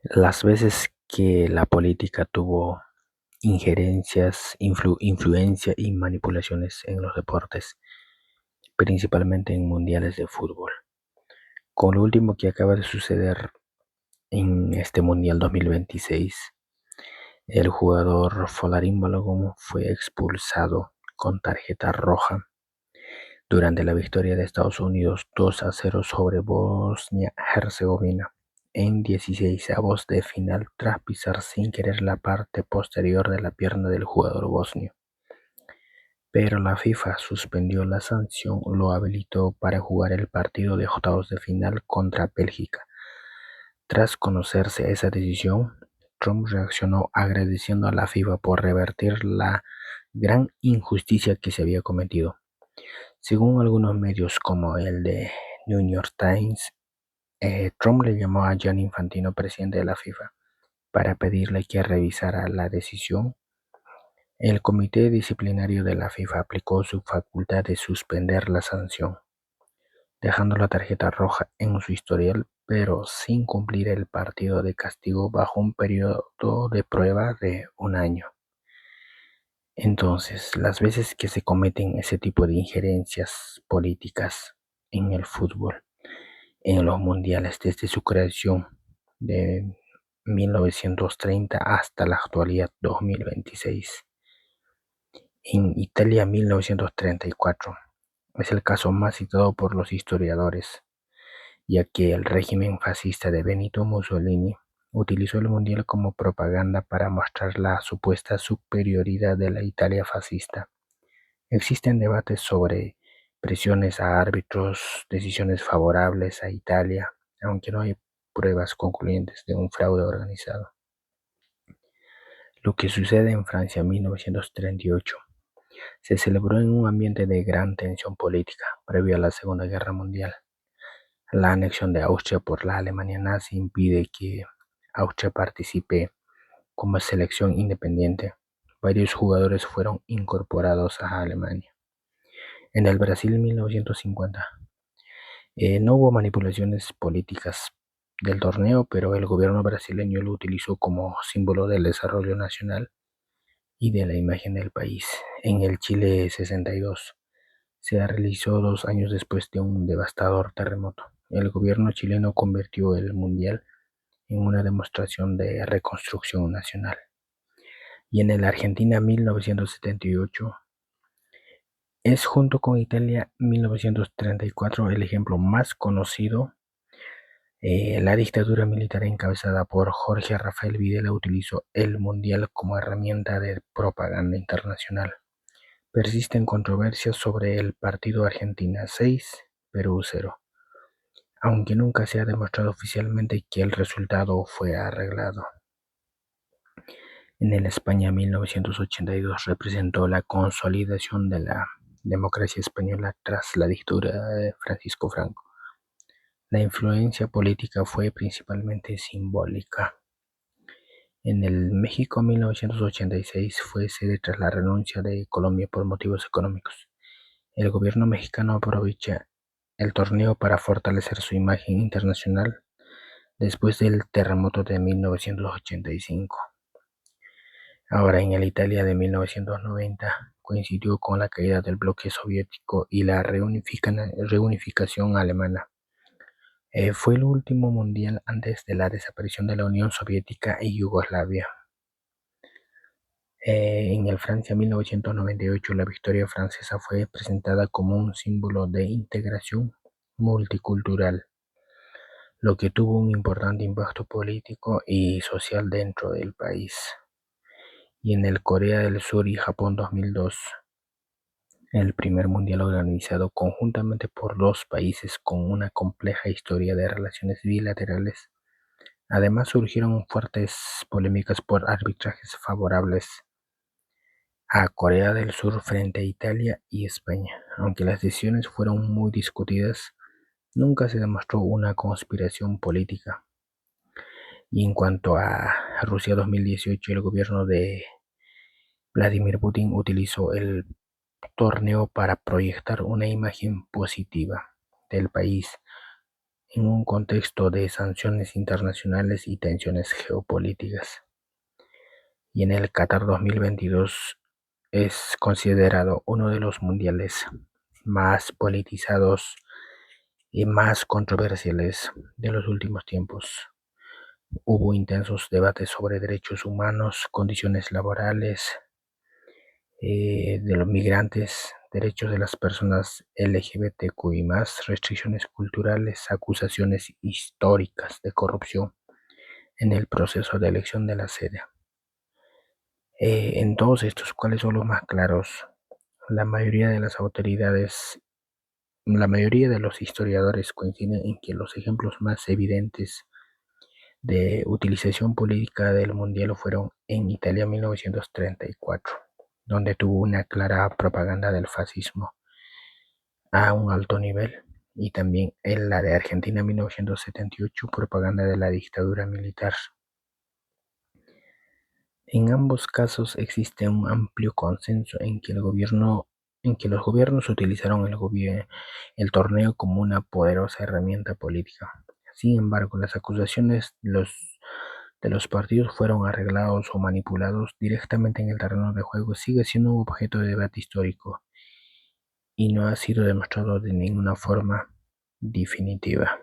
Las veces que la política tuvo injerencias, influencia y manipulaciones en los deportes, principalmente en mundiales de fútbol. Con lo último que acaba de suceder en este Mundial 2026, el jugador Folarin Balogun fue expulsado con tarjeta roja durante la victoria de Estados Unidos 2-0 sobre Bosnia-Herzegovina en 16avos de final tras pisar sin querer la parte posterior de la pierna del jugador bosnio. Pero la FIFA suspendió la sanción, lo habilitó para jugar el partido de octavos de final contra Bélgica. Tras conocerse esa decisión, Trump reaccionó agradeciendo a la FIFA por revertir la gran injusticia que se había cometido. Según algunos medios como el de New York Times, Trump le llamó a Gianni Infantino, presidente de la FIFA, para pedirle que revisara la decisión. El comité disciplinario de la FIFA aplicó su facultad de suspender la sanción, dejando la tarjeta roja en su historial, pero sin cumplir el partido de castigo bajo un periodo de prueba de un año. Entonces, las veces que se cometen ese tipo de injerencias políticas en el fútbol, en los mundiales desde su creación de 1930 hasta la actualidad 2026. En Italia 1934 es el caso más citado por los historiadores, ya que el régimen fascista de Benito Mussolini utilizó el mundial como propaganda para mostrar la supuesta superioridad de la Italia fascista. Existen debates sobre presiones a árbitros, decisiones favorables a Italia, aunque no hay pruebas concluyentes de un fraude organizado. Lo que sucede en Francia en 1938 se celebró en un ambiente de gran tensión política previo a la Segunda Guerra Mundial. La anexión de Austria por la Alemania nazi impide que Austria participe como selección independiente. Varios jugadores fueron incorporados a Alemania. En el Brasil 1950 no hubo manipulaciones políticas del torneo, pero el gobierno brasileño lo utilizó como símbolo del desarrollo nacional y de la imagen del país. En el Chile 62 se realizó 2 años después de un devastador terremoto. El gobierno chileno convirtió el mundial en una demostración de reconstrucción nacional. Y en el Argentina 1978 es, junto con Italia 1934, el ejemplo más conocido. La dictadura militar encabezada por Jorge Rafael Videla utilizó el mundial como herramienta de propaganda internacional. Persisten controversias sobre el partido Argentina 6, Perú 0, aunque nunca se ha demostrado oficialmente que el resultado fue arreglado. En el España 1982 representó la consolidación de la democracia española tras la dictadura de Francisco Franco. La influencia política fue principalmente simbólica. En el México 1986 fue sede tras la renuncia de Colombia por motivos económicos. El gobierno mexicano aprovecha el torneo para fortalecer su imagen internacional después del terremoto de 1985. Ahora, en el Italia de 1990 coincidió con la caída del bloque soviético y la reunificación alemana. Fue el último mundial antes de la desaparición de la Unión Soviética y Yugoslavia. En el Francia 1998 la victoria francesa fue presentada como un símbolo de integración multicultural, lo que tuvo un importante impacto político y social dentro del país. Y en el Corea del Sur y Japón 2002, el primer mundial organizado conjuntamente por dos países con una compleja historia de relaciones bilaterales. Además surgieron fuertes polémicas por arbitrajes favorables a Corea del Sur frente a Italia y España. Aunque las decisiones fueron muy discutidas, nunca se demostró una conspiración política. Y en cuanto a Rusia 2018, el gobierno de Vladimir Putin utilizó el torneo para proyectar una imagen positiva del país en un contexto de sanciones internacionales y tensiones geopolíticas. Y en el Qatar 2022 es considerado uno de los mundiales más politizados y más controversiales de los últimos tiempos. Hubo intensos debates sobre derechos humanos, condiciones laborales de los migrantes, derechos de las personas LGBTQI+, restricciones culturales, acusaciones históricas de corrupción en el proceso de elección de la sede. En todos estos, ¿cuáles son los más claros? La mayoría de las autoridades, la mayoría de los historiadores coinciden en que los ejemplos más evidentes de utilización política del mundial fueron en Italia 1934, donde tuvo una clara propaganda del fascismo a un alto nivel, y también en la de Argentina 1978, propaganda de la dictadura militar. En ambos casos existe un amplio consenso en que los gobiernos utilizaron el torneo como una poderosa herramienta política. Sin embargo, las acusaciones de los partidos fueron arreglados o manipulados directamente en el terreno de juego sigue siendo un objeto de debate histórico y no ha sido demostrado de ninguna forma definitiva.